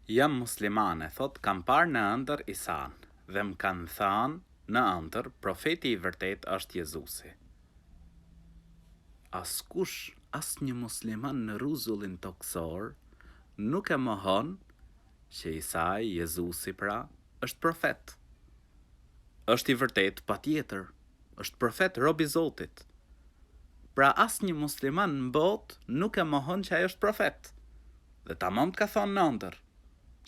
Jam muslimane, thot, kam parë në ëndër Isan, dhe më kanë thënë në ëndër, profeti i vërtet është Jezusi. Askush, asnjë musliman në rrezullin toksor, nuk e mohon që Isai, Jezusi pra, është profet. Është i vërtet patjetër, është profet, rob i Zotit. Pra asnjë musliman në botë nuk e mohon që ai është profet. Dhe tamam të ka thonë në ëndër,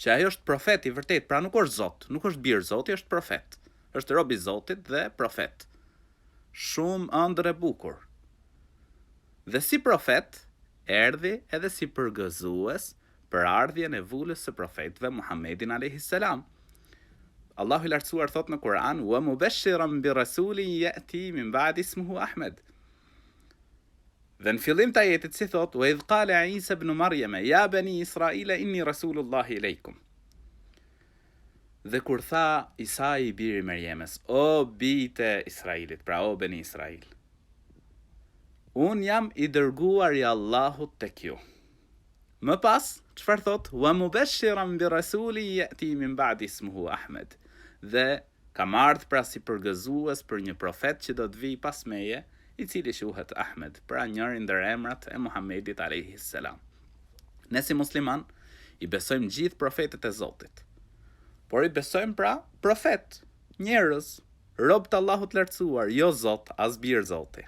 që ai është profet i vërtet, pra nuk është Zot, nuk është birë Zoti, është profet. Është rob i Zotit dhe profet. Shumë ëndër e bukur. Dhe si profet, erdhi edhe si përgëzues për ardhjen e vullës së profetëve Muhammedin a.s. Allahu i lartësuar thot në Kur'an: "Wa mubashiran bi rasulin ya'ti min ba'di ismuhu Ahmed." Dhe në fillim të ajetit si thot: "Wa idh qala Isa ibn Maryam ya bani Israila inni rasulullahi ilaykum." Dhe kur tha Isa i biri Merjemes: "O bijtë e Israilit", pra o beni Israil, "Unë jam i dërguar i Allahut tek ju." Më pas, çfarë thot? "Wa mubashiran bi rasulin ya'ti min ba'di ismuhu Ahmed." Dhe kam ardhur pra si përgëzues për një profet që do të vijë pas meje, i cili quhet Ahmed, pra njëri ndër emrat e Muhammedit a.s. Ne si musliman i besojmë gjithë profetët e Zotit, por i besojmë pra profet, njerëz, rob të Allahut lartësuar, jo Zot, as bir Zoti.